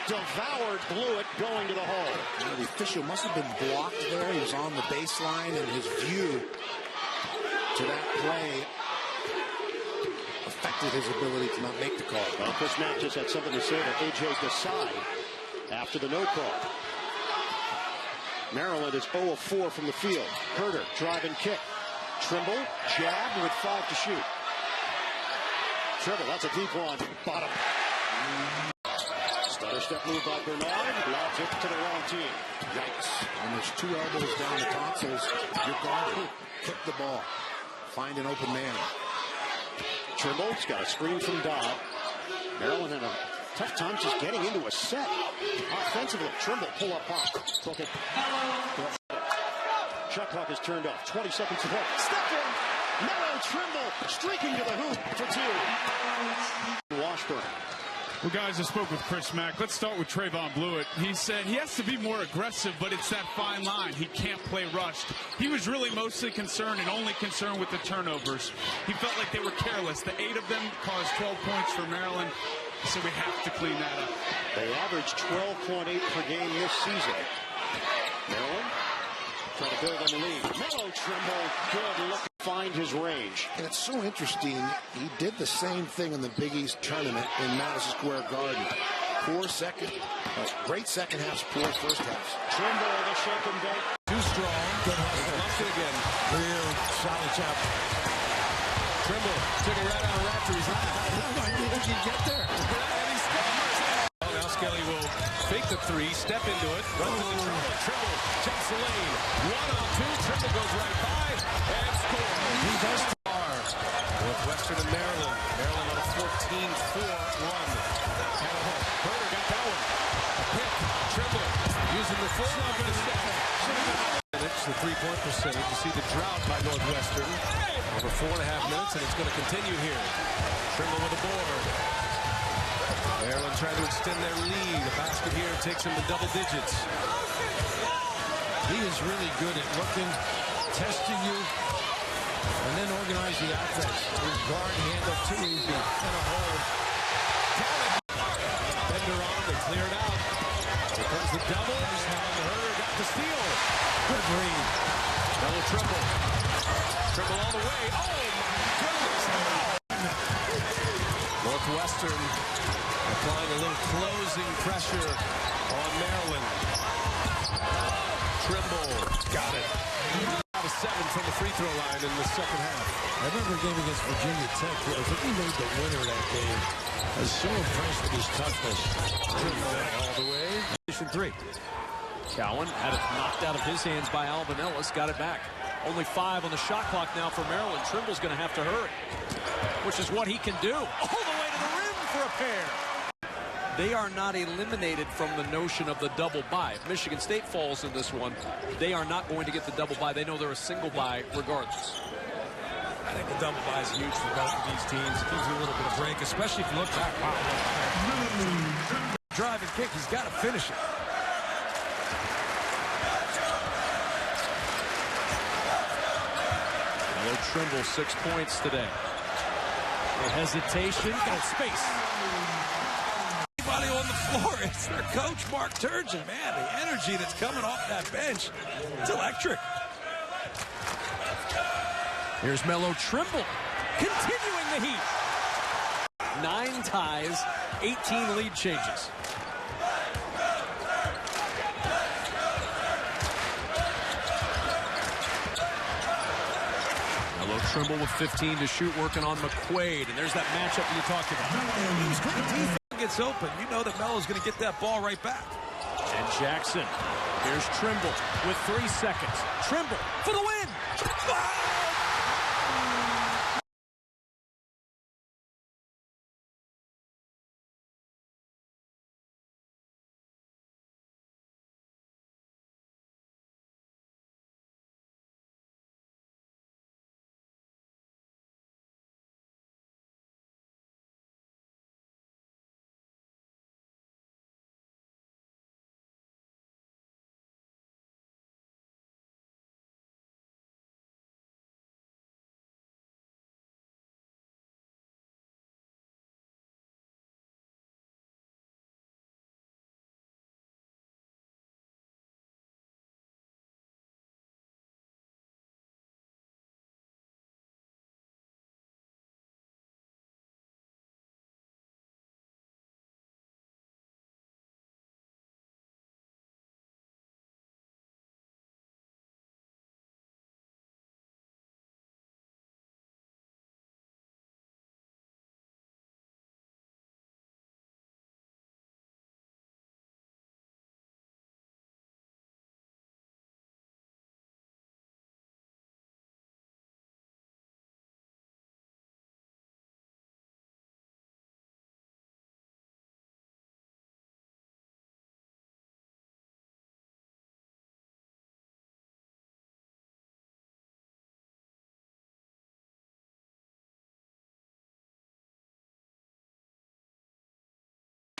devoured Blewett going to the hole. And the official must have been blocked there. He was on the baseline, and his view to that play affected his ability to not make the call. Well, Chris Mack just had something to say to A.J. Desai after the no call. Maryland is 0 of 4 from the field. Herder, drive and kick. Trimble, jab with 5 to shoot. Trimble, that's a deep one. Bottom. Stutter step move by Bernard. Lobs it to the wrong team. Yikes. When there's 2 elbows down the tonsils, you're guarded. Kick the ball. Find an open man. Trimble's got a screen from Dodd. Maryland had a tough time just getting into a set. Offensively, Trimble pull up pop. Okay. Shot clock is turned off. 20 seconds to play. Step in. Melo Trimble streaking to the hoop for 2. Washburn. Well, guys, I spoke with Chris Mack. Let's start with Trayvon Blewett. He said he has to be more aggressive, but it's that fine line. He can't play rushed. He was really mostly concerned and only concerned with the turnovers. He felt like they were careless. The 8 of them caused 12 points for Maryland, so we have to clean that up. They averaged 12.8 per game this season. Maryland trying to build on the lead. Melo Trimble, good look, find his range. And it's so interesting. He did the same thing in the Big East tournament in Madison Square Garden. Great second half, poor first half. Trimble, the shake and bake. Too strong. Good hustle. Lost it again. Real solid job. Trimble took it right out of Raftery's lap. I didn't think he'd get there. And he scores. Oh, now Skelly will fake the 3, step into it, run to the Trimble. Trimble jumps the lane. 1-on-2. Trimble goes right by and scores. He does. Northwestern and Maryland. Maryland on a 14-4 run. Herder got that one. A pick. Trimble using the full up in the step. The 3-point percentage. You see the drought by Northwestern. Over 4.5 minutes, and it's going to continue here. Trimble with a board. Maryland trying to extend their lead. A basket here takes them to double digits. He is really good at looking, testing you, and then organizing the offense. His guard handoff too easy. And a hole. Bender on, they clear it out. Here comes the double. Herder got the steal. Good read. Melo Trimble. Trimble all the way. Oh, my goodness. Northwestern applying a little closing pressure on Maryland. Trimble got it. Out of 7 from the free throw line in the second half. I remember a game against Virginia Tech. I think he made the winner of that game. I was so impressed with his toughness. Trimble all the way. 3. Cowan had it knocked out of his hands by Alvin Ellis. Got it back. Only 5 on the shot clock now for Maryland. Trimble's going to have to hurry, which is what he can do. All the way to the rim for a pair. They are not eliminated from the notion of the double bye. If Michigan State falls in this one, they are not going to get the double bye. They know they're a single bye regardless. I think the double bye is huge for both of these teams. It gives you a little bit of break, especially if you look back. Wow. Drive and kick, he's got to finish it. Melo Trimble, 6 points today. The hesitation, got space. Anybody on the floor, it's their coach, Mark Turgeon. Man, the energy that's coming off that bench, it's electric. Here's Melo Trimble, continuing the heat. 9 ties, 18 lead changes. Melo Trimble with 15 to shoot, working on McQuaid, and there's that matchup you talked about. He's great defense. Gets open, you know that Melo's going to get that ball right back. And Jackson, here's Trimble with 3 seconds. Trimble for the win.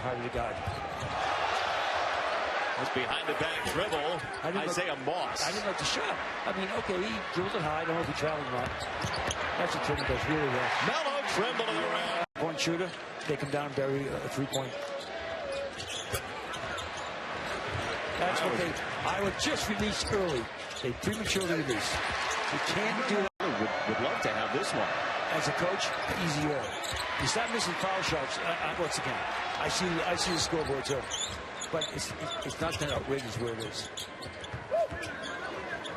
Part of the guy. It's behind the back dribble. Isaiah Moss. I didn't like the shot. I mean, okay, he dribbled it high. I don't know if he traveled or not. That's what Trimble does really well. Melo Trimble to the rim. Point shooter. They come down and bury a three-point. That's what they. Iowa just released early. They prematurely release. You can't do that. Would love to have this one. As a coach, easier. You stop missing foul shots. Once again, I see the scoreboard too, but it's not that outrageous where it is.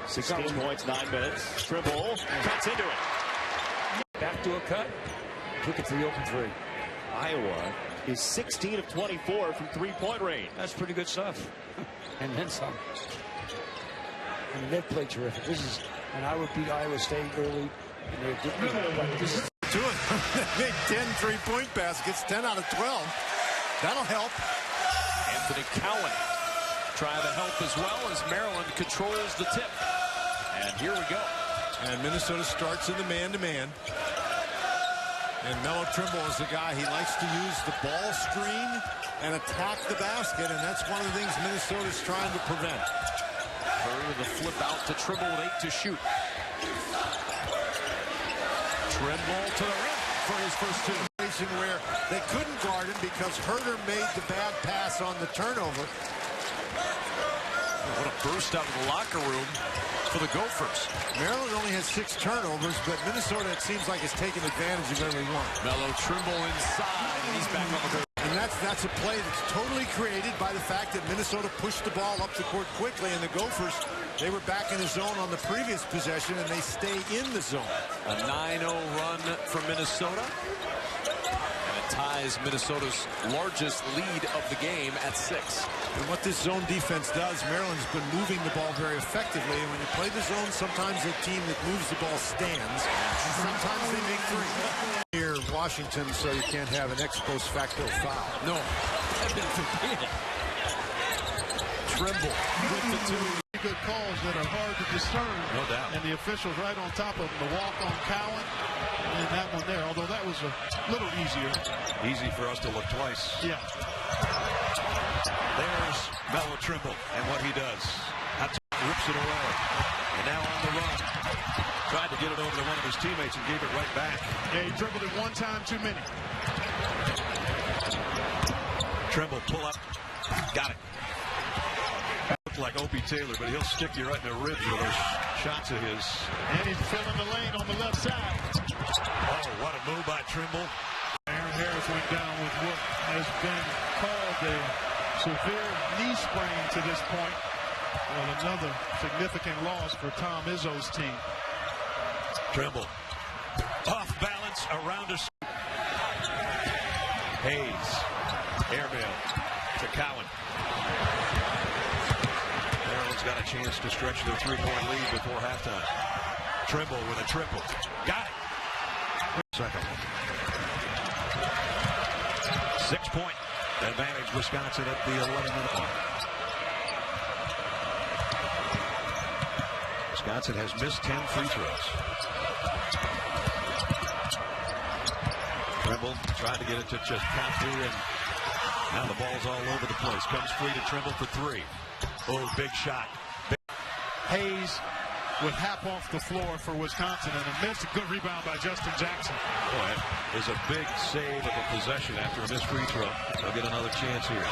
16 points, 9 minutes. Trimble cuts into it. Backdoor cut. Took it to the open three. Iowa is 16 of 24 from three-point range. That's pretty good stuff. And then some. I mean, they've played terrific. And I would beat Iowa State early. And they didn't. This is doing. They made 10 3-point baskets, 10 out of 12. That'll help. Anthony Cowan trying to help as well as Maryland controls the tip. And here we go. And Minnesota starts in the man-to-man. And Melo Trimble is the guy. He likes to use the ball screen and attack the basket, and that's one of the things Minnesota's trying to prevent. The flip out to Trimble with 8 to shoot. Trimble to the rim for his first two. Where they couldn't guard him because Herter made the bad pass on the turnover. What a burst out of the locker room for the Gophers. Maryland only has 6 turnovers, but Minnesota, it seems like, is taking advantage of every one. Melo Trimble inside, and he's back on the board. And that's a play that's totally created by the fact that Minnesota pushed the ball up the court quickly, and the Gophers, they were back in the zone on the previous possession, and they stay in the zone. A 9-0 run from Minnesota. And it ties Minnesota's largest lead of the game at 6. And what this zone defense does, Maryland's been moving the ball very effectively. And when you play the zone, sometimes the team that moves the ball stands. And sometimes they make 3. Here, Washington, so you can't have an ex post facto foul. No. Heaven forbid. Trimble with the 2. Good calls that are hard to discern. No doubt. And the officials right on top of him. The walk on Cowan and that one there, although that was a little easier. Easy for us to look twice. Yeah. There's Melo Trimble and what he does. Rips it away. And now on the run. Tried to get it over to one of his teammates and gave it right back. Yeah, he dribbled it one time too many. Trimble pull up. Got it. Like Opie Taylor, but he'll stick you right in the ribs with those shots of his. And he's filling the lane on the left side. Oh, what a move by Trimble. Aaron Harris went down with what has been called a severe knee sprain to this point. Well, another significant loss for Tom Izzo's team. Trimble. Off balance around us. Hayes. Airmail to Cowan. Got a chance to stretch their 3-point lead before halftime. Trimble with a triple. Got it. Second. 6-point advantage, Wisconsin at the 11-minute mark. Wisconsin has missed 10 free throws. Trimble trying to get it to just Cafu, and now the ball's all over the place. Comes free to Trimble for 3. Oh, big shot. Hayes with half off the floor for Wisconsin, and a missed. A good rebound by Justin Jackson. Boy, that is a big save of a possession after a missed free throw. They'll get another chance here.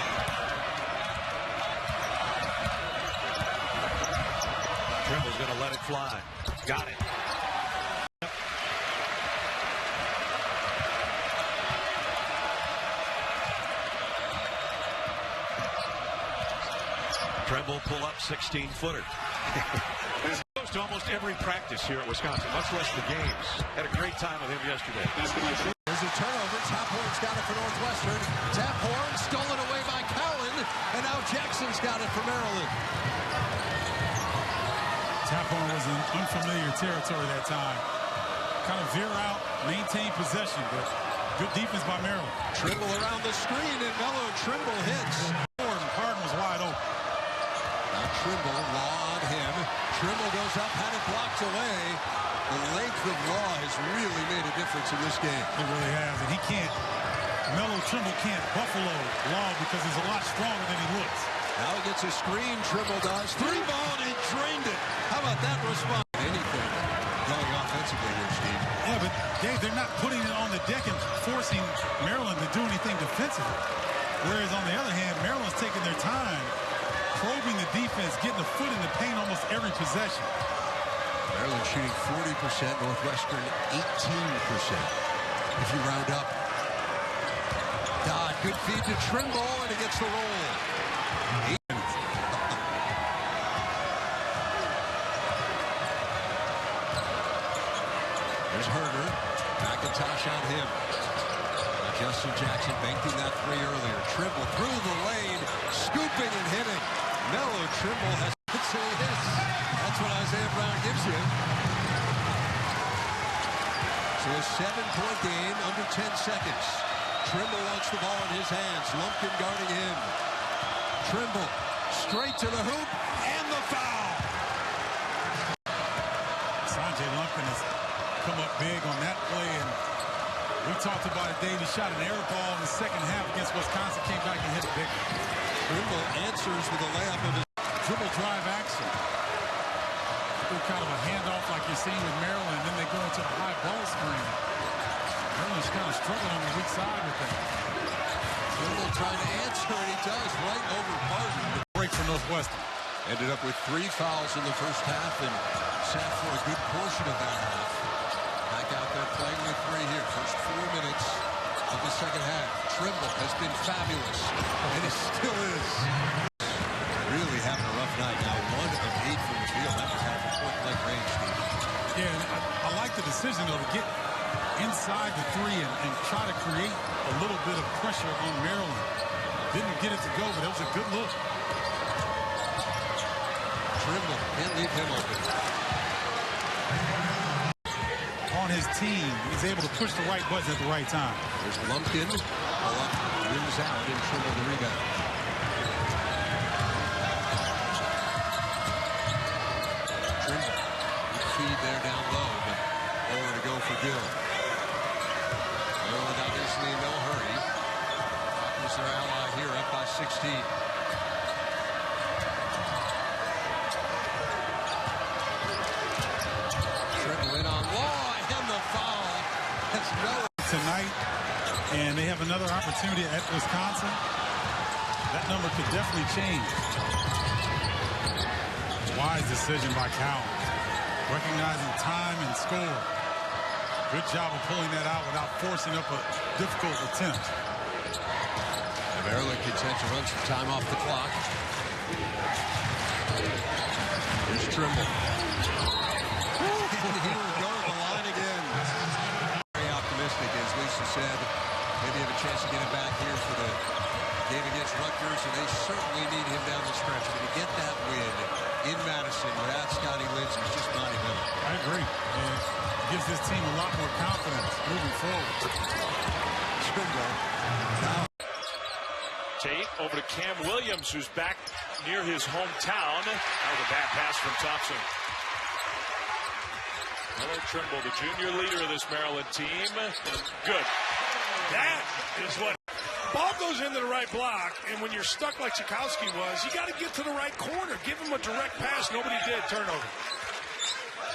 Trimble's going to let it fly. Got it. Trimble pull up 16-footer. Close to almost every practice here at Wisconsin, much less the games. Had a great time with him yesterday. There's a turnover. Taphorn's got it for Northwestern. Taphorn stolen away by Cowan, and now Jackson's got it for Maryland. Taphorn was in unfamiliar territory that time. Kind of veer out, maintain possession, but good defense by Maryland. Trimble around the screen, and Melo Trimble hits. Harden was wide open. Now Trimble, law on him. Trimble goes up, had it blocked away. The length of law has really made a difference in this game. It really has, and he can't Melo Trimble can't buffalo long because he's a lot stronger than he looks. Now he gets a screen. Trimble does. 3-ball, and he drained it. How about that response? Anything going offensively here, Steve. Yeah, but Dave, they're not putting it on the deck and forcing Maryland to do anything defensively. Whereas on the other hand, Maryland's taking their time, probing the defense, getting a foot in the paint almost every possession. Maryland shooting 40%, Northwestern 18%. If you round up. Dodd, good feed to Trimble, and he gets the roll. There's Herder. McIntosh on him. Justin Jackson banking that three earlier. Trimble through the lane, scooping and hitting. Melo Trimble has say this. That's what Isaiah Brown gives you. So a 7-point game under 10 seconds. Trimble wants the ball in his hands. Lumpkin guarding him. Trimble straight to the hoop and the foul. Sanjay Lumpkin has come up big on that play, and we talked about it, Dave. He shot an air ball in the second half against Wisconsin, came back and hit it big. Trimble answers with a layup of his dribble drive action. Do kind of a handoff like you're seeing with Maryland, and then they go into a high ball screen. Maryland's kind of struggling on the weak side with that. Trimble trying to answer, and he does right over Barton. Break for Northwestern. Ended up with 3 fouls in the first half and sat for a good portion of that half. Back out there playing with 3 here. First 4 minutes of the second half. Trimble has been fabulous, and he still is. Really having a rough night now. 1 of 8 from the field. That was half a point-blank range, Steve. Yeah, and I like the decision, though, to get inside the 3 and try to create a little bit of pressure on Maryland. Didn't get it to go, but it was a good look. Trimble can't leave him open. On his team, he's able to push the right buttons at the right time. There's Lumpkin. Wins out and Trimble the rebound. Trimble, feed there down low, but nowhere to go for Gill. Maryland obviously in no hurry. Is their ally here, up by 16. Trimble in on Law, and the foul. That's Melo. Tonight, and they have another opportunity at Wisconsin. That number could definitely change. Wise decision by Cowell. Recognizing time and score. Good job of pulling that out without forcing up a difficult attempt. Maryland content to run some time off the clock. Here's Trimble. And he will go to the line again. Very optimistic, as Lisa said. Maybe have a chance to get him back here for the game against Rutgers, and they certainly need him down the stretch. But to get that win in Madison without Scotty Lindsey is just monumental. I agree. And it gives this team a lot more confidence moving forward. Trimble. Tate over to Cam Williams, who's back near his hometown. That was a bad pass from Thompson. Melo Trimble, the junior leader of this Maryland team. Good. That is what. Ball goes into the right block, and when you're stuck like Tchaikovsky was, you got to get to the right corner. Give him a direct pass. Nobody did. Turnover.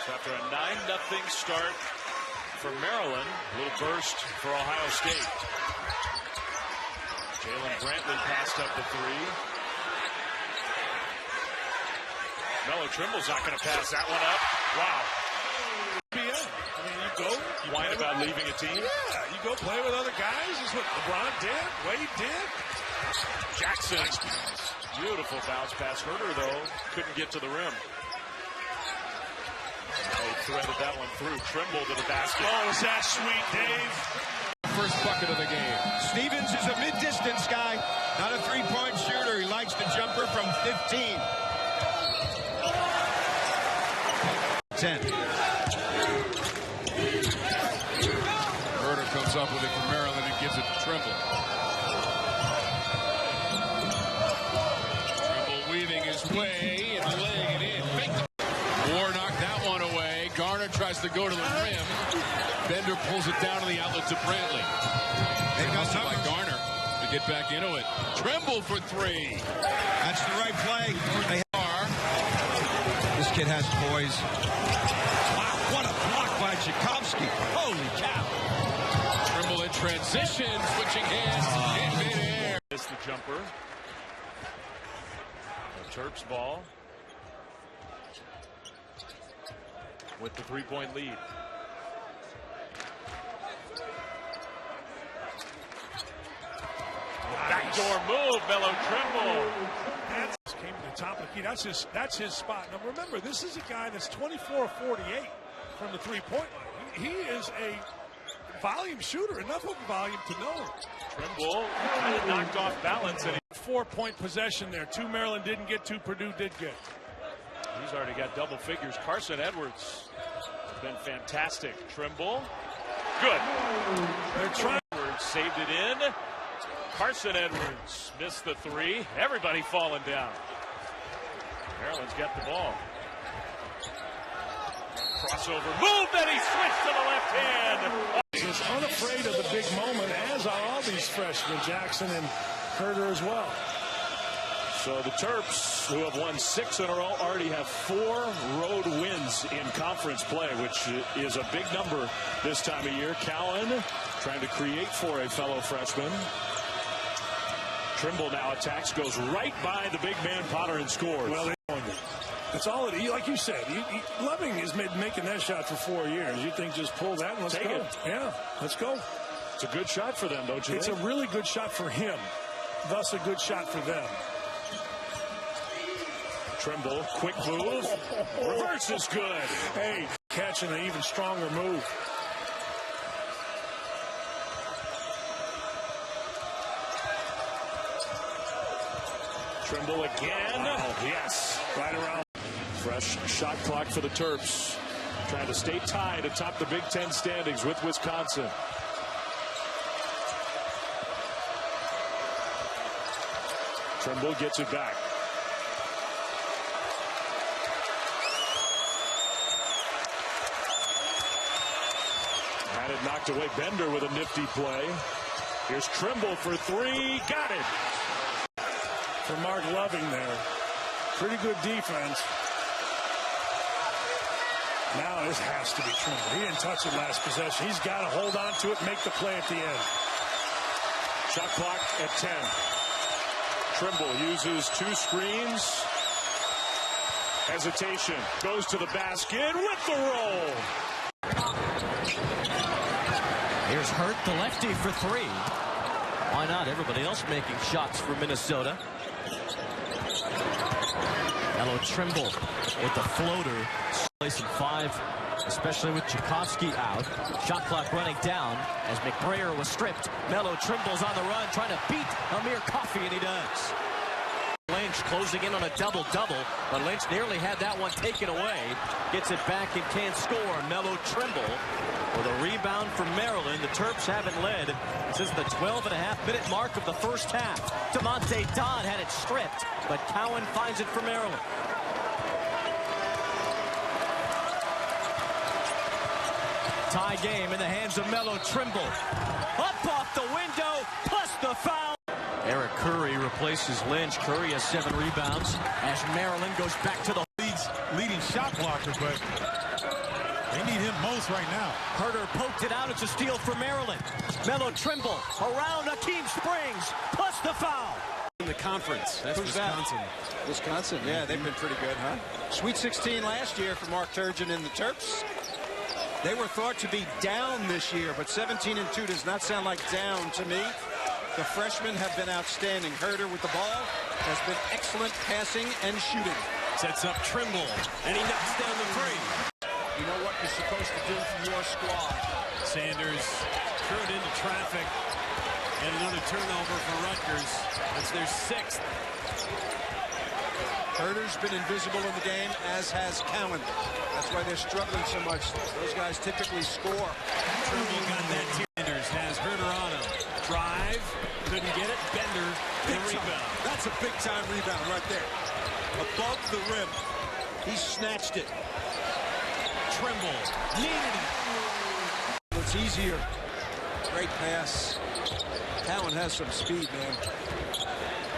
So after a 9-0 start for Maryland, a little burst for Ohio State. Jalen Brantley passed up the 3. Melo Trimble's not going to pass that one up. Wow. Yeah. I mean, you go. You whine about leaving a team? Yeah, you go play with other guys. Is what LeBron did, Wade did. Jackson. Beautiful bounce pass. Herder, though, couldn't get to the rim. They threaded that one through. Trimble to the basket. Oh, is that sweet, Dave? First bucket of the game. Stevens is a mid-distance guy, not a three-point shooter. He likes the jumper from 15. 10. Herder comes up with it for Maryland and gives it to Trimble. Trimble weaving his way and laying it in. Moore knocked that one away. Garner tries to go to the rim. Bender pulls it down to the outlet to Brantley. They got Hustled by Garner to get back into it. Trimble for three. That's the right play. They are. This kid has poise. Wow, what a block by Tchaikovsky. Holy cow. Trimble in transition, switching hands in midair. Missed the jumper. The Terps ball with the three-point lead. Backdoor move, Melo Trimble. Came to the top of the key. That's his spot. Now remember, this is a guy that's 24-48 from the three-point line. He is a volume shooter, enough of a volume to know him. Trimble kind of knocked off balance, and 4-point possession there. 2 Maryland didn't get, 2 Purdue did get. he's already got double figures. Carson Edwards has been fantastic. Trimble, good. They're trying. Edwards saved it in. Carson Edwards missed the three. Everybody falling down. Maryland's got the ball. Crossover move, then he switched to the left hand. He's unafraid of the big moment, as are all these freshmen, Jackson and Herder as well. So the Terps, who have won 6 in a row, already have 4 road wins in conference play, which is a big number this time of year. Cowan trying to create for a fellow freshman. Trimble now attacks, goes right by the big man Potter and scores. Well, that's all it is. Like you said, Loving is making that shot for 4 years. You think just pull that and let's go. Yeah, let's go. It's a good shot for them, don't you think? It's a really good shot for him, thus a good shot for them. Trimble, quick move. Reverse is good. Hey, catching an even stronger move. Trimble again. Wow. Yes. Right around. Fresh shot clock for the Terps. Trying to stay tied atop the Big Ten standings with Wisconsin. Trimble gets it back. Had it knocked away. Bender with a nifty play. Here's Trimble for 3. Got it. For Mark Loving there. Pretty good defense. Now this has to be Trimble. He didn't touch it last possession. He's got to hold on to it, make the play at the end. Shot clock at 10. Trimble uses 2 screens. Hesitation. Goes to the basket with the roll. Here's Hurt, the lefty, for 3. Why not? Everybody else making shots for Minnesota. Melo Trimble with the floater. Placing 5, especially with Tchaikovsky out. Shot clock running down as McBrayer was stripped. Melo Trimble's on the run, trying to beat Amir Coffey, and he does. Lynch closing in on a double-double, but Lynch nearly had that one taken away. Gets it back and can't score. Melo Trimble with a rebound for Maryland. The Terps haven't led since the 12.5-minute mark of the first half. DeMonte Dodd had it stripped, but Cowan finds it for Maryland. Tie game in the hands of Melo Trimble. Up off the window, plus the foul. Eric Curry replaces Lynch. Curry has 7 rebounds as Maryland goes back to the league's leading shot blocker, but they need him most right now. Herder poked it out. It's a steal for Maryland. Melo Trimble around Akeem Springs, plus the foul. In the conference. That's Wisconsin. Wisconsin, yeah, they've been pretty good, huh? Sweet 16 last year for Mark Turgeon and the Terps. They were thought to be down this year, but 17-2 does not sound like down to me. The freshmen have been outstanding. Herder with the ball has been excellent passing and shooting. Sets up Trimble, and he knocks down the 3. You know what you're supposed to do for your squad. Sanders threw it into traffic, and another turnover for Rutgers. That's their 6th. Herder's been invisible in the game, as has Cowan. That's why they're struggling so much. Those guys typically score. Trimble got that. Sanders has Herder on him. Drive, couldn't get it. Bender, the rebound. That's a big-time rebound right there. Above the rim. He snatched it. Trimble needed it. It's easier. Great pass. Cowan has some speed, man.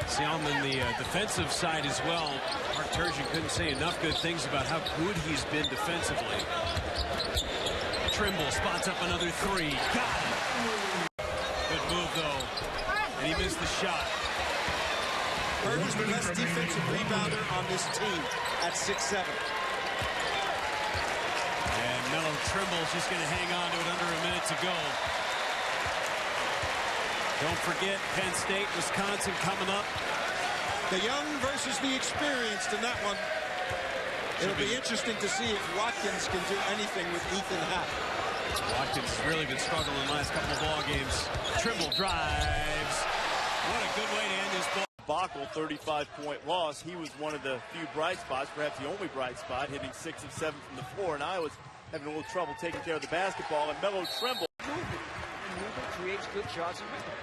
See, on the defensive side as well, Mark Turgeon couldn't say enough good things about how good he's been defensively. Trimble spots up another three. Got it. Good move, though. And he missed the shot. Herder's the best defensive rebounder on this team at 6'7". And Melo Trimble's just going to hang on to it under a minute to go. Don't forget Penn State, Wisconsin coming up. The young versus the experienced in that one. It'll be interesting to see if Watkins can do anything with Ethan Happ. Watkins has really been struggling the last couple of ball games. Trimble drives. What a good way to end this ball. Bockel, 35-point loss. He was one of the few bright spots, perhaps the only bright spot, hitting 6 of 7 from the floor. And Iowa's having a little trouble taking care of the basketball. And Melo Trimble creates good shots and rhythm.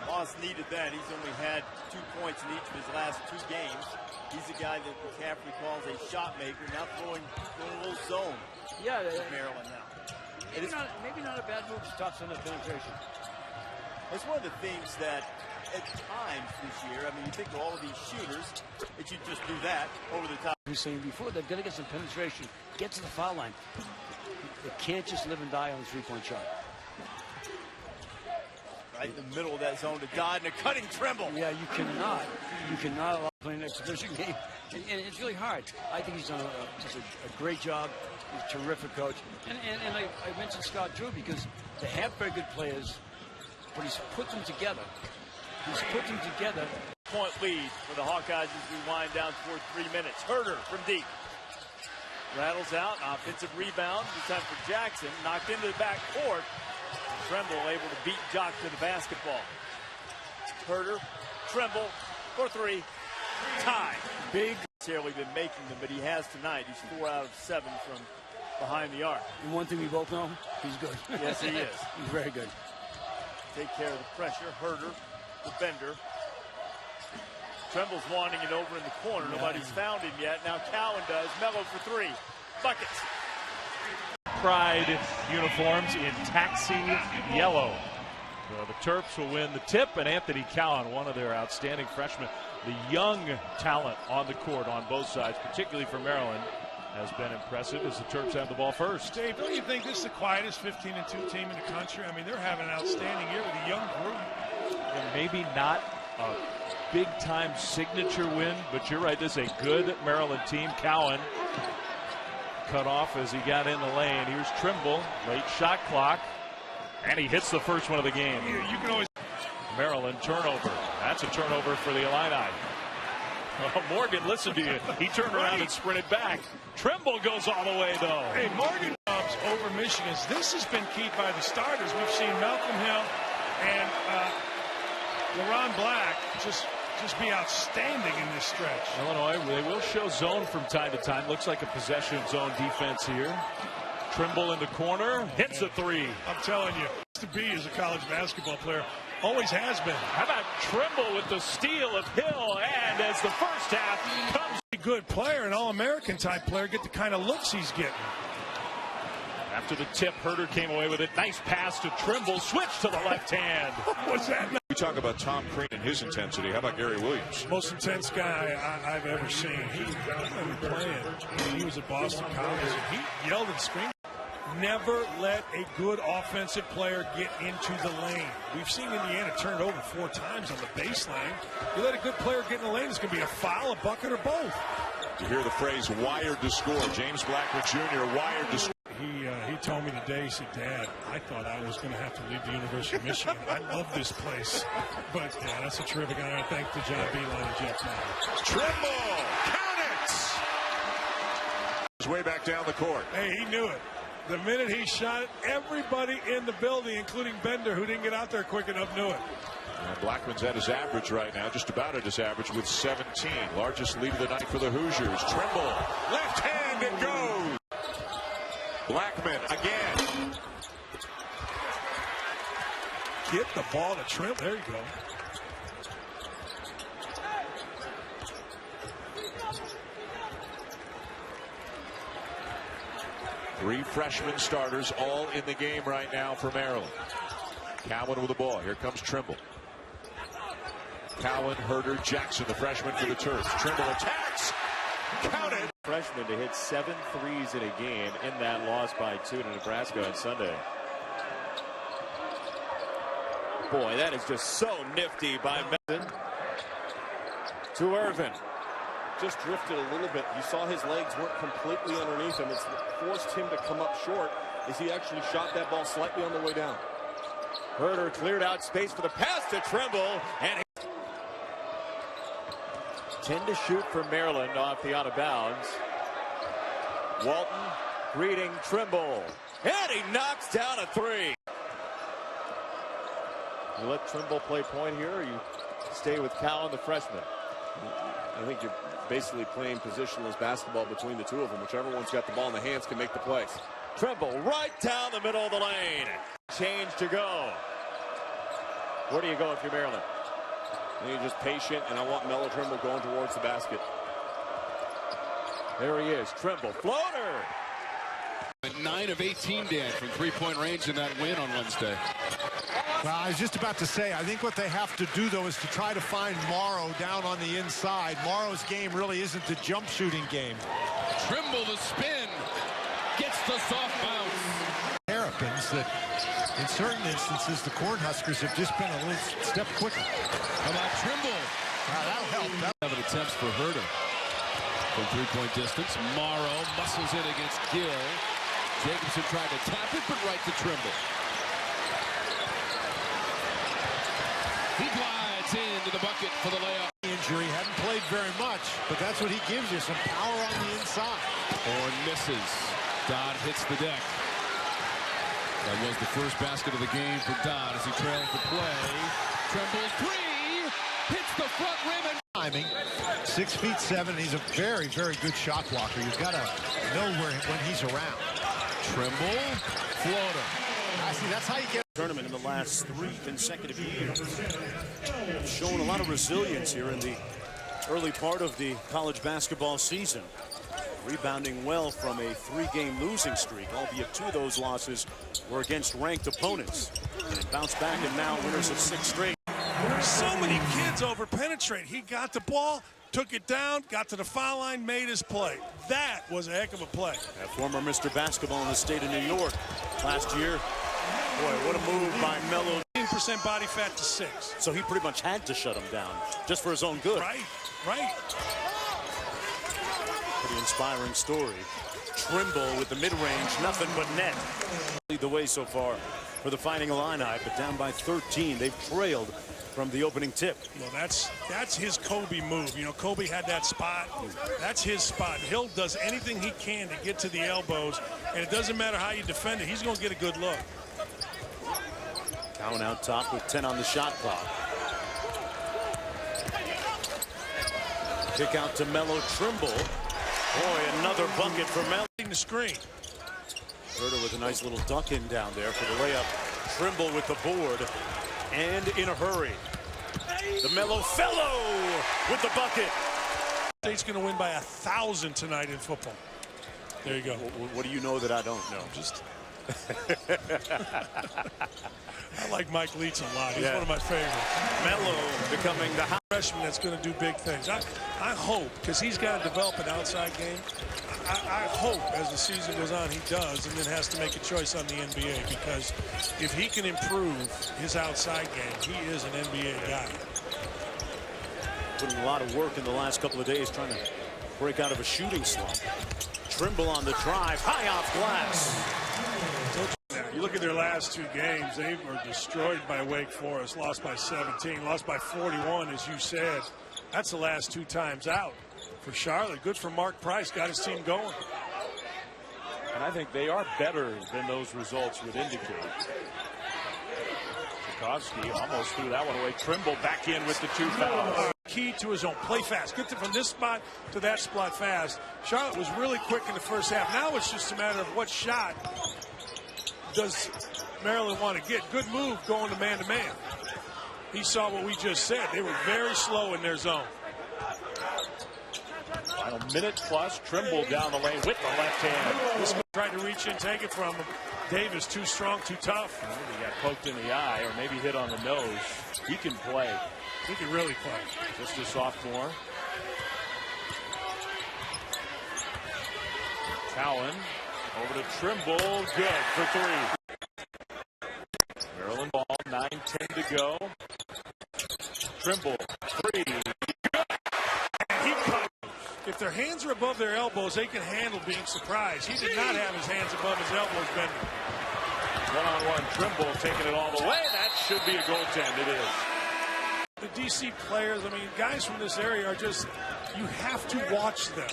Moss needed that. He's only had 2 points in each of his last 2 games. He's a guy that McCaffrey calls a shot maker, now throwing a little zone. Yeah, Maryland now. Maybe not a bad move to stop some of the penetration. It's one of the things that at times this year, I mean, you think of all of these shooters, that you just do that over the top. We were saying before, they've got to get some penetration, get to the foul line. They can't just live and die on the three-point shot. Right in the middle of that zone to Dodd and a cutting Trimble. Yeah, you cannot allow playing an exhibition game. And it's really hard. I think he's done just a great job. He's a terrific coach. And I mentioned Scott Drew because they have very good players, but he's put them together. Point lead for the Hawkeyes as we wind down toward 3 minutes. Herder from deep. Rattles out, offensive rebound. This time for Jackson. Knocked into the back court. Trimble able to beat Jock to the basketball. Herder, Trimble for 3. Tie. Big. Necessarily been making them, but he has tonight. He's 4 out of 7 from behind the arc. And one thing we both know, he's good. Yes, he is. He's very good. Take care of the pressure. Herder, defender. Trimble's wanting it over in the corner. Nobody's found him yet. Now Cowan does. Melo for 3. Buckets. Pride uniforms in taxi yellow. So the Terps will win the tip, and Anthony Cowan, one of their outstanding freshmen, the young talent on the court on both sides, particularly for Maryland, has been impressive as the Terps have the ball first. Dave, don't you think this is the quietest 15-2 team in the country? I mean, they're having an outstanding year with a young group. And maybe not a big-time signature win, but you're right, this is a good Maryland team. Cowan cut off as he got in the lane. Here's Trimble, late shot clock, and he hits the first one of the game. You can always. Maryland turnover. That's a turnover for the Illini. Well, Morgan, listen to you. He turned around and sprinted back. Trimble goes all the way, though. Hey, Morgan over Michigan. This has been keyed by the starters. We've seen Malcolm Hill and LaRon Black just be outstanding in this stretch. Illinois, they will show zone from time to time. Looks like a possession zone defense here. Trimble in the corner, hits a 3. I'm telling you, to be as a college basketball player, always has been. How about Trimble with the steal of Hill, and as the first half comes. A good player, an All-American type player, get the kind of looks he's getting. After the tip, Herder came away with it. Nice pass to Trimble. Switch to the left hand. What's that? We talk about Tom Crean and his intensity. How about Gary Williams? Most intense guy I've ever seen. He's playing. He was at Boston College, and he yelled and screamed. Never let a good offensive player get into the lane. We've seen Indiana turn it over 4 times on the baseline. You let a good player get in the lane, it's going to be a foul, a bucket, or both. You hear the phrase wired to score. James Blackwood Jr. wired to score. He told me today, he said, Dad, I thought I was going to have to leave the University of Michigan. I love this place. But, yeah, that's a terrific honor. Thanks to John Beilein and Jeff Miller. Trimble, count it! His way back down the court. Hey, he knew it. The minute he shot it, everybody in the building, including Bender, who didn't get out there quick enough, knew it. And Blackman's at his average right now, just about at his average with 17. Largest lead of the night for the Hoosiers. Trimble, left hand, it goes. Blackman again. Get the ball to Trimble. There you go. Three freshman starters all in the game right now for Maryland. Cowan with the ball. Here comes Trimble. Cowan, Herder, Jackson, the freshman for the Terps. Trimble attacks. Count it. Freshman to hit 7 threes in a game in that loss by 2 to Nebraska on Sunday. Boy, that is just so nifty by Melo. To Irvin. Just drifted a little bit. You saw his legs weren't completely underneath him. It's forced him to come up short as he actually shot that ball slightly on the way down. Herder cleared out space for the pass to Trimble, and 10 to shoot for Maryland off the out of bounds. Walton greeting Trimble, and he knocks down a 3. You let Trimble play point here, or you stay with Cowan, the freshman? I think you're basically playing positionless basketball between the two of them. Whichever one's got the ball in the hands can make the plays. Trimble right down the middle of the lane. Change to go. Where do you go if you're Maryland? I think you're just patient, and I want Melo Trimble going towards the basket. There he is. Trimble. Floater. 9 of 18, Dan, from three-point range in that win on Wednesday. Well, I was just about to say, I think what they have to do, though, is to try to find Morrow down on the inside. Morrow's game really isn't the jump shooting game. Trimble the spin. Gets the soft bounce. Terrapins that, in certain instances, the Cornhuskers have just been a little step quicker. How about Trimble? That'll help. 7 attempts for Herder. From three-point distance, Morrow muscles in against Gill. Jacobson tried to tap it, but right to Trimble. He glides into the bucket for the layup. Injury, hadn't played very much, but that's what he gives you, some power on the inside. Horn misses. Dodd hits the deck. That was the first basket of the game for Dodd as he trails the play. Trimble's 3, hits the front rim and timing. 6'7", he's a very, very good shot blocker. You've got to know when he's around. Trimble, floater. I see, that's how you get tournament in the last 3 consecutive years. Shown a lot of resilience here in the early part of the college basketball season. Rebounding well from a 3-game losing streak, albeit 2 of those losses were against ranked opponents. And bounced back and now winners of 6 straight. So many kids over penetrate. He got the ball, took it down, got to the foul line, made his play. That was a heck of a play. A former Mr. Basketball in the state of New York last year. Boy, what a move by Melo. 15% body fat to 6. So he pretty much had to shut him down just for his own good. Right, right. Pretty inspiring story. Trimble with the mid-range, nothing but net. Lead the way so far for the Fighting Illini, but down by 13. They've trailed from the opening tip. Well, that's his Kobe move. You know, Kobe had that spot. That's his spot. Hill does anything he can to get to the elbows, and it doesn't matter how you defend it. He's going to get a good look. Cowan out top with 10 on the shot clock. Kick out to Melo. Trimble. Boy, another bucket for Melo. The screen. Herder with a nice little duck in down there for the layup. Trimble with the board. And in a hurry. The Melo fellow with the bucket. State's going to win by 1,000 tonight in football. There you go. What do you know that I don't know? Just. I like Mike Leach a lot. He's one of my favorites. Melo becoming the freshman that's going to do big things. I hope, because he's got to develop an outside game. I hope as the season goes on he does, and then has to make a choice on the NBA, because if he can improve his outside game, he is an NBA guy. Putting a lot of work in the last couple of days trying to break out of a shooting slump. Trimble on the drive, high off glass. You look at their last 2 games, they were destroyed by Wake Forest, lost by 17, lost by 41, as you said. That's the last 2 times out for Charlotte. Good for Mark Price, got his team going. And I think they are better than those results would indicate. Tchaikovsky almost threw that one away. Trimble back in with the 2 fouls. Key to his own. Play fast. Get from this spot to that spot fast. Charlotte was really quick in the first half. Now it's just a matter of what shot does Maryland want to get. Good move going to man-to-man. He saw what we just said. They were very slow in their zone. Final minute plus. Trimble down the lane with the left hand. This guy tried to reach in, take it from him. Davis too strong, too tough. He got poked in the eye or maybe hit on the nose. He can play. He can really play. Just a sophomore. Cowan over to Trimble. Good for three. Maryland ball, 9:10 to go. Trimble, three. He cut. If their hands are above their elbows, they can handle being surprised. He did not have his hands above his elbows bending. One-on-one, Trimble taking it all the way. That should be a goaltend. It is. The DC players, I mean, guys from this area are just, you have to watch them.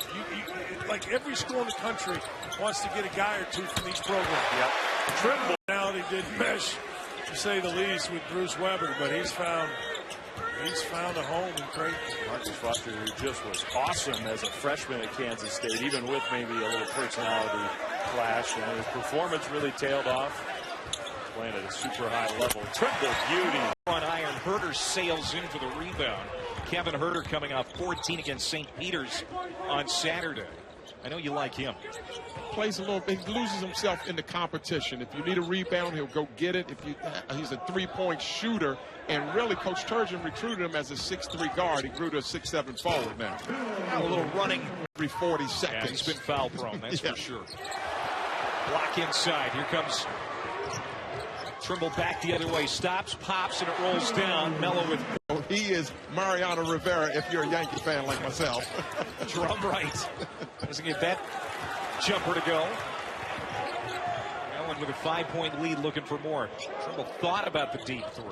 Like every school in the country wants to get a guy or two from each program. Yep. Trimble. Now they did mesh, to say the least, with Bruce Weber, but he's found a home in Creighton. Marcus Foster, who just was awesome as a freshman at Kansas State, even with maybe a little personality clash, and his performance really tailed off. Playing at a super high level. Trimble, beauty. Front iron, Herter sails in for the rebound. Kevin Herter coming off 14 against St. Peter's on Saturday. I know you like him. Plays a little bit, he loses himself in the competition. If you need a rebound, he'll go get it. He's a three-point shooter, and really Coach Turgeon recruited him as a 6'3" guard. He grew to a 6'7" forward now. A little running every 40 seconds. Yeah, he's been foul prone, that's yeah. for sure. Block inside. Here comes Trimble back the other way. Stops, pops, and it rolls down. Melo with... He is Mariano Rivera if you're a Yankee fan like myself. Drum right. Doesn't get that jumper to go. Allen with a 5-point lead looking for more. Trimble thought about the deep three.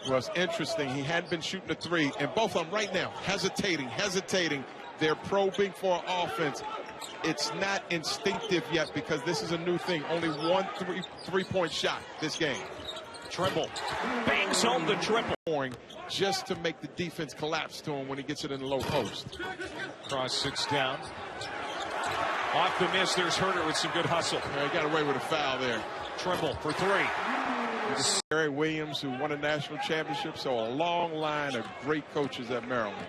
Well, it's interesting. He hadn't been shooting a three, and both of them right now hesitating. They're probing for offense. It's not instinctive yet because this is a new thing. Only one three-point shot this game. Trimble bangs home the triple. Just to make the defense collapse to him when he gets it in the low post. Cross 6 down. Off the miss, there's Herter with some good hustle. Yeah, he got away with a foul there. Trimble for three. Gary Williams, who won a national championship, so a long line of great coaches at Maryland.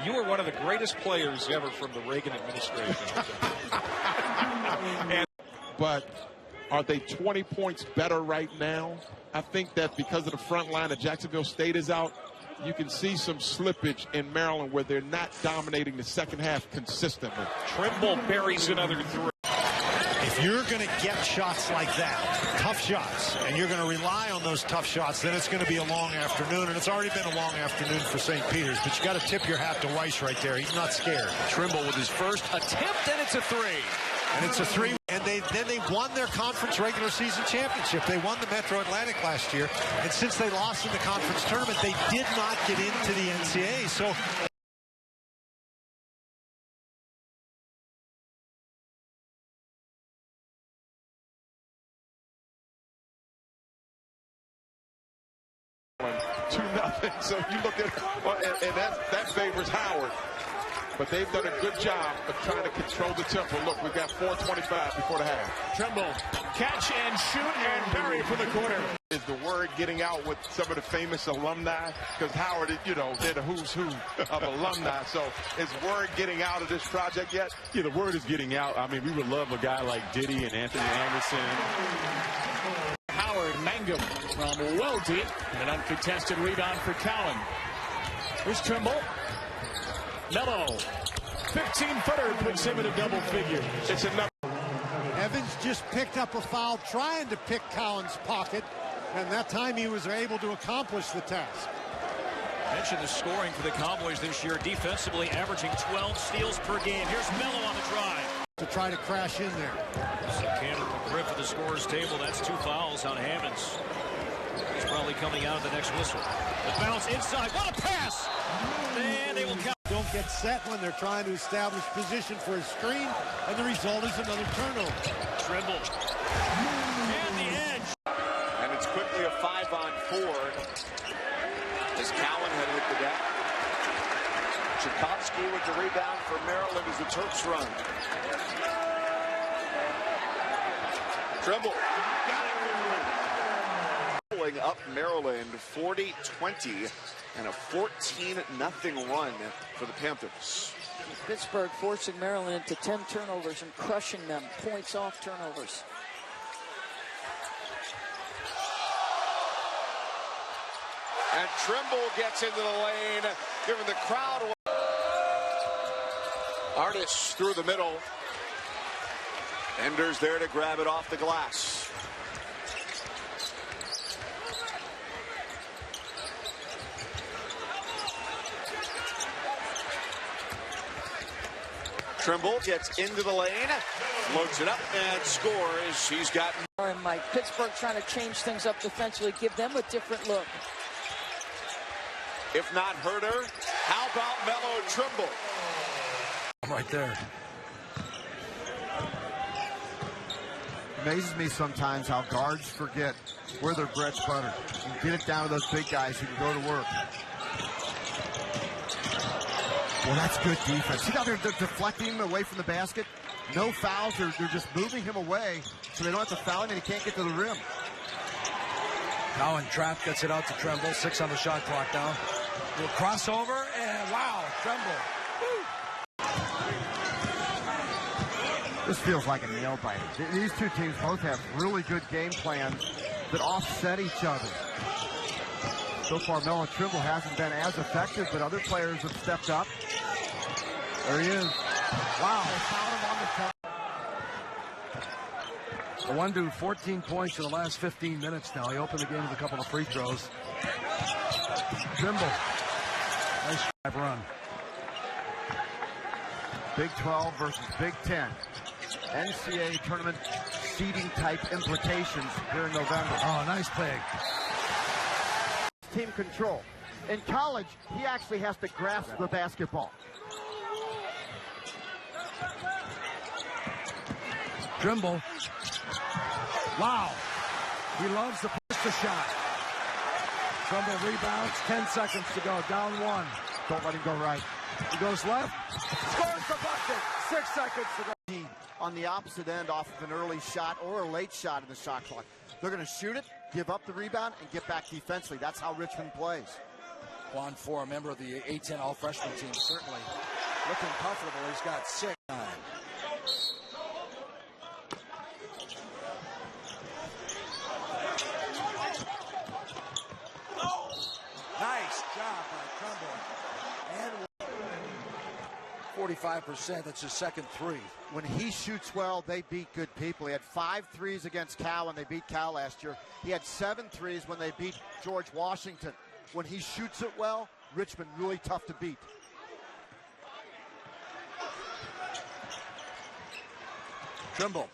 You were one of the greatest players ever from the Reagan administration. But are they 20 points better right now? I think that because of the front line of Jacksonville State is out, you can see some slippage in Maryland where they're not dominating the second half consistently. Trimble buries another three. If you're going to get shots like that, tough shots, and you're going to rely on those tough shots, then it's going to be a long afternoon, and it's already been a long afternoon for St. Peter's, but you got to tip your hat to Weiss right there. He's not scared. Trimble with his first attempt, and it's a three. And it's a three, and then they won their conference regular season championship. They won the Metro Atlantic last year, and since they lost in the conference tournament, they did not get into the NCAA. So So you look at, and that favors Howard. But they've done a good job of trying to control the tempo. Look, we've got 4:25 before the half. Trimble, catch and shoot and bury from the corner. Is the word getting out with some of the famous alumni? Because Howard, you know, they're the who's who of alumni. So is word getting out of this project yet? Yeah, the word is getting out. I mean, we would love a guy like Diddy and Anthony Anderson. Howard Mangum from well deep. An uncontested rebound for Cowan. Here's Trimble. Melo. 15-footer puts him in a double figure. It's enough. Evans just picked up a foul trying to pick Cowan's pocket, and that time he was able to accomplish the task. Mention the scoring for the Cowboys this year, defensively averaging 12 steals per game. Here's Melo on the drive. To try to crash in there. So Cannon grip at the scorer's table. That's 2 fouls on Hammonds. He's probably coming out of the next whistle. The bounce inside. What a pass! And they will count. Don't get set when they're trying to establish position for a screen, and the result is another turnover. Trimble. And the edge. And it's quickly a 5-on-4 as Cowan had hit the deck. Tchaikovsky with the rebound for Maryland as the Terps run. Trimble. Pulling up Maryland 40-20 and a 14-0 run for the Panthers. Pittsburgh forcing Maryland into 10 turnovers and crushing them. Points off turnovers. And Trimble gets into the lane, giving the crowd away. Artis through the middle. Enders there to grab it off the glass. Trimble gets into the lane, floats it up, and scores. He's got... And Mike, Pittsburgh trying to change things up defensively, give them a different look. If not Herder, how about Melo Trimble? Right there. Amazes me sometimes how guards forget where their bread's buttered and get it down to those big guys who can go to work. Well, that's good defense. See how they're deflecting him away from the basket? No fouls. They're just moving him away so they don't have to foul him and he can't get to the rim. Cowan trap gets it out to Trimble. 6 on the shot clock now. Little crossover and wow, Trimble. This feels like a nail biter. These two teams both have really good game plans that offset each other. So far, Melo Trimble hasn't been as effective, but other players have stepped up. There he is. Wow, they found him on the The one dude, 14 points in the last 15 minutes now. He opened the game with a couple of free throws. Trimble. Nice drive run. Big 12 versus Big 10. NCAA tournament seeding type implications here in November. Oh, nice play. Team control. In college, he actually has to grasp the basketball. Trimble. Wow. He loves the pistol shot. Trimble rebounds. 10 seconds to go. Down 1. Don't let him go right. He goes left. Scores the bucket. 6 seconds to go. On the opposite end off of an early shot or a late shot in the shot clock. They're going to shoot it, give up the rebound, and get back defensively. That's how Richmond plays. Juan Four, a member of the A-10 All-Freshman team, certainly looking comfortable. He's got 6. Nice job by Trimble. And 45%, that's his second 3. When he shoots well, they beat good people. He had 5 threes against Cal when they beat Cal last year. He had 7 threes when they beat George Washington. When he shoots it well, Richmond really tough to beat. Trimble.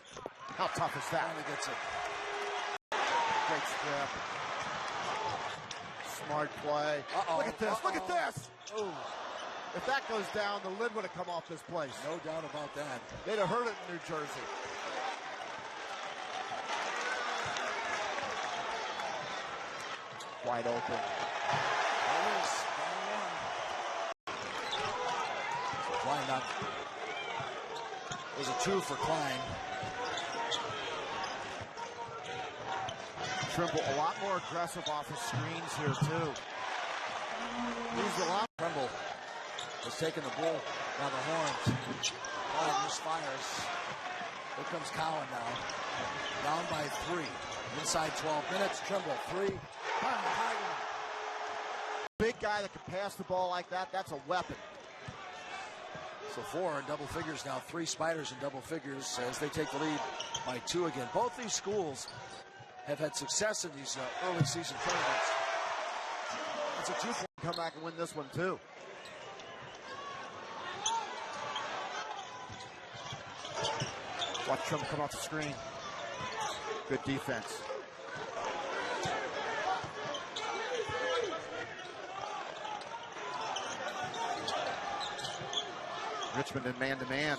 How tough is that? Finally gets it. Great strip. Smart play. Look at this. Look at this. Ooh. If that goes down, the lid would have come off this place. No doubt about that. They'd have heard it in New Jersey. Wide open. Klein not. It was a 2 for Klein. Trimble a lot more aggressive off his screens here too. He's a lot. Trimble has taken the bull by the horns. Klein misfires. Here comes Cowan now. Down by 3. Inside 12 minutes. Trimble 3. Big guy that can pass the ball like that, that's a weapon. So 4 in double figures now. 3 Spiders in double figures as they take the lead by 2 again. Both these schools have had success in these early season tournaments. It's a 2-point come back and win this one too. Watch Trimble come off the screen. Good defense. Richmond in man-to-man.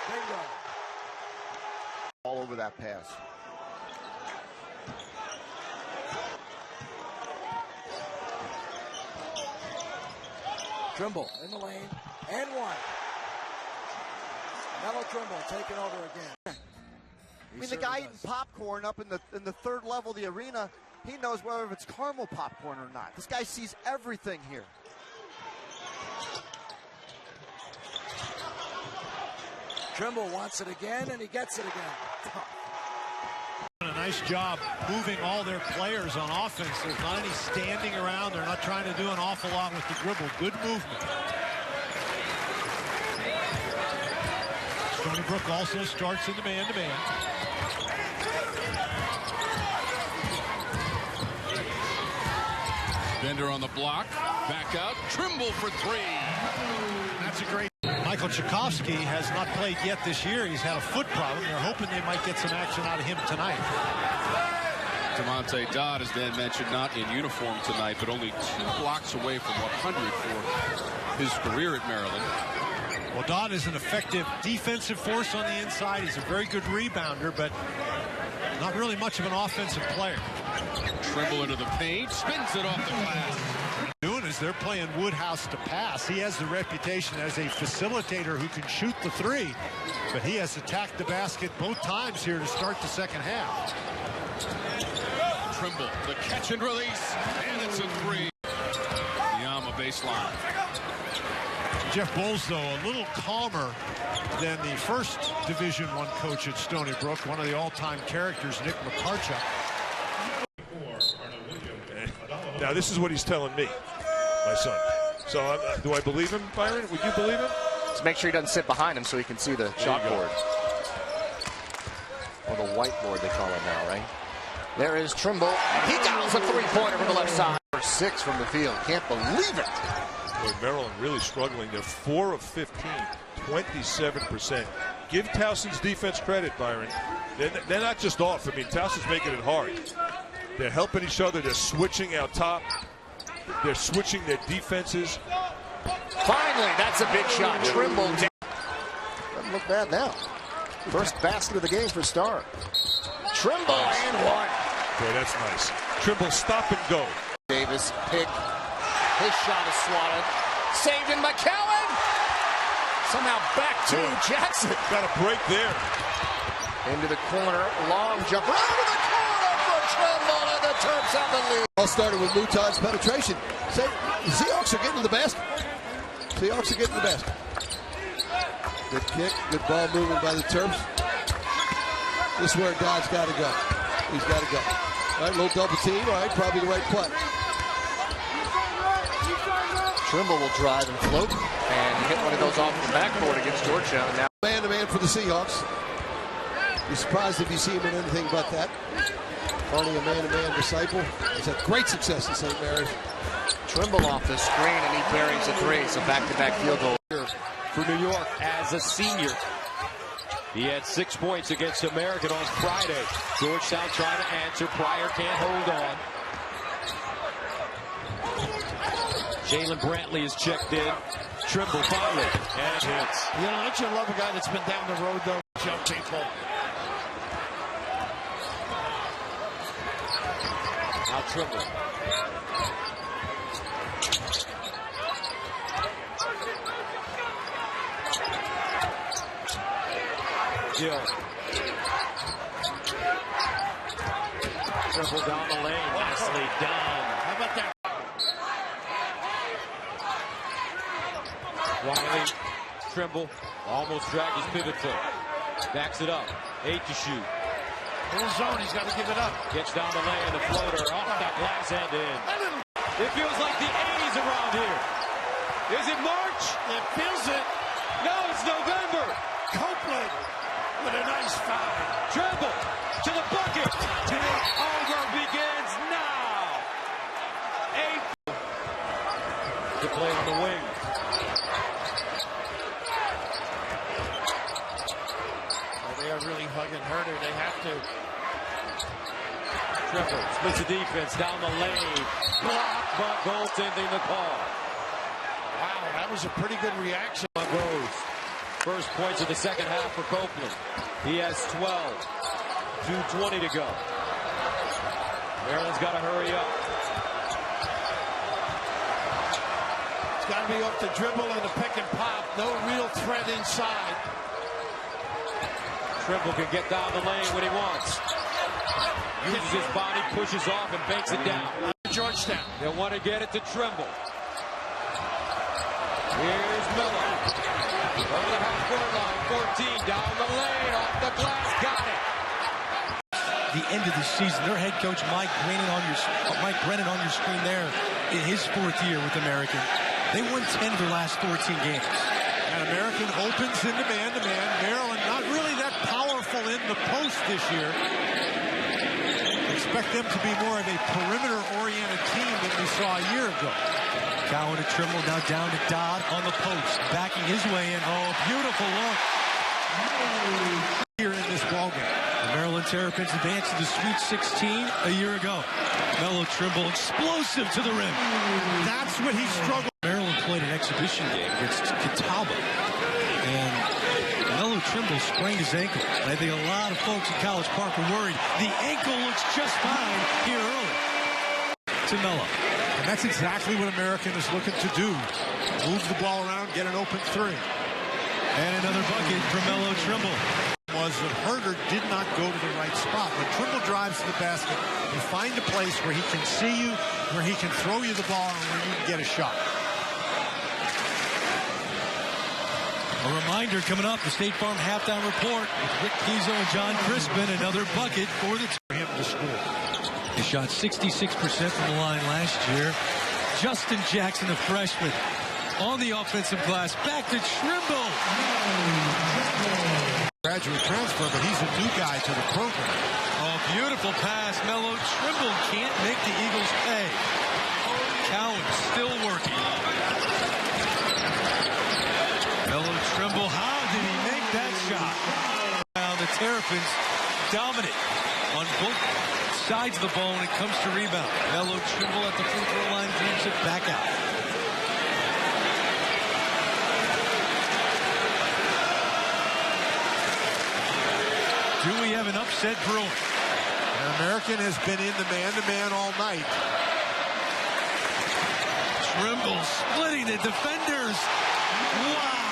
Bingo. All over that pass. Trimble in the lane, and 1. Melo Trimble taking over again. I mean, the guy eating popcorn up in the third level of the arena, he knows whether it's caramel popcorn or not. This guy sees everything here. Trimble wants it again, and he gets it again. A nice job moving all their players on offense. There's not any standing around. They're not trying to do an awful lot with the dribble. Good movement. Stony Brook also starts in the man-to-man. Bender on the block. Back out. Trimble for three. That's a great... Michael Tchaikovsky has not played yet this year. He's had a foot problem. They're hoping they might get some action out of him tonight. Demonte Dodd, as Dan mentioned, not in uniform tonight, but only 2 blocks away from 100 for his career at Maryland. Well, Dodd is an effective defensive force on the inside. He's a very good rebounder, but not really much of an offensive player. Trimble into the paint, spins it off the glass. Doing is they're playing Woodhouse to pass. He has the reputation as a facilitator who can shoot the three, but he has attacked the basket both times here to start the second half. Trimble, the catch and release, and it's a three. Yama baseline. Jeff Bowles, though, a little calmer than the first Division I coach at Stony Brook, one of the all-time characters, Nick McCarchuck. Now, this is what he's telling me, my son. So, do I believe him, Byron? Would you believe him? Just make sure he doesn't sit behind him so he can see the chalkboard. Or the whiteboard, they call it now, right? There is Trimble, and he dials a three-pointer from the left side. 6 from the field. Can't believe it. Boy, Maryland really struggling. They're 4 of 15, 27%. Give Towson's defense credit, Byron. They're not just off. I mean, Towson's making it hard. They're helping each other. They're switching out top. They're switching their defenses. Finally, that's a big shot. Trimble. Doesn't look bad now. First basket of the game for Starr. Trimble and one. Boy, that's nice. Trimble stop and go. Davis pick. His shot is swatted. Saved in McCowan. Somehow back to Jackson. Got a break there. Into the corner. Long jumper. Out of the corner for Trimble, and the Terps have the lead. All started with Mouton's penetration. Say, the Seahawks are getting to the basket. Seahawks are getting to the basket. Good kick. Good ball movement by the Terps. This is where Dodd's got to go. He's got to go. All right, little double team. All right, probably the right play. Trimble will drive and float and hit one of those off the backboard against Georgetown. Now man-to-man for the Seahawks. Be surprised if you see him in anything but that. Only a man-to-man disciple. He's had great success in St. Mary's. Trimble off the screen, and he buries a three. So back-to-back field goal for New York as a senior. He had 6 points against American on Friday. Georgetown trying to answer. Pryor can't hold on. Jalen Brantley is checked in. Trimble finally, and it hits. You know, don't you love a guy that's been down the road, though? Jump people. Now Trimble. Gill. Trimble down the lane. Nicely done. How about that? Wiley, Trimble, almost dragged his pivot foot. Backs it up. 8 to shoot. In his zone, he's got to give it up. Gets down the lane, the floater off that glass end in. It feels like the 80s around here. Is it March? It feels it. No, it's November. Copeland with a nice foul. Trimble to the bucket. Over begins now. 8 to play on the wing. They are really hugging Herder. They have to. Trimble splits the defense down the lane. Block, but goaltending the call. Wow, that was a pretty good reaction. Goes. First points of the second half for Copeland. He has 12. 2:20 to go. Maryland's got to hurry up. It's got to be up the dribble and the pick and pop. No real threat inside. Trimble can get down the lane when he wants. uses his body, pushes off, and banks it down. Georgetown. They'll want to get it to Trimble. Here's Melo. Over the half-court line, 14, down the lane, off the glass, got it. The end of the season, their head coach, Mike Brennan on your screen there in his 4th year with American. They won 10 of their last 14 games. And American opens into man-to-man. Maryland not really that powerful in the post this year. Expect them to be more of a perimeter-oriented team than we saw a year ago. Cowan to Trimble, now down to Dodd on the post, backing his way in. Oh, beautiful look. Here in this ballgame. The Maryland Terrapins advanced to the Sweet 16 a year ago. Melo Trimble, explosive to the rim. That's what he struggled. Maryland played an exhibition game against Catawba, and Melo Trimble sprained his ankle. I think a lot of folks in College Park were worried. The ankle looks just fine here early to Melo. And that's exactly what American is looking to do. Move the ball around, get an open 3. And another bucket for Melo Trimble. Was that Herder did not go to the right spot. When Trimble drives to the basket, you find a place where he can see you, where he can throw you the ball, and where you can get a shot. A reminder coming up, the State Farm halftime report with Rick Pizzo and John Crispin. Another bucket for him to score. He shot 66% from the line last year. Justin Jackson, a freshman, on the offensive glass. Back to Trimble. Graduate transfer, but he's a new guy to the program. Oh, beautiful pass. Melo Trimble can't make the Eagles pay. Cowan still working. Melo Trimble, how did he make that shot? Now the Terrapins dominant on both sides of the ball when it comes to rebound. Melo Trimble at the free throw line, brings it back out. Do we have an upset brewing? And American has been in the man-to-man all night. Trimble splitting the defenders. Wow.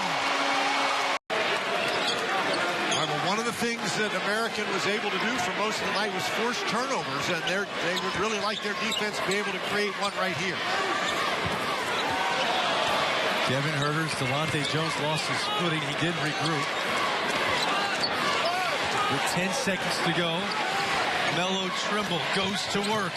Well, one of the things that American was able to do for most of the night was force turnovers, and they would really like their defense to be able to create one right here. Kevin Herter's Delonte Jones lost his footing. He did regroup. With 10 seconds to go, Melo Trimble goes to work.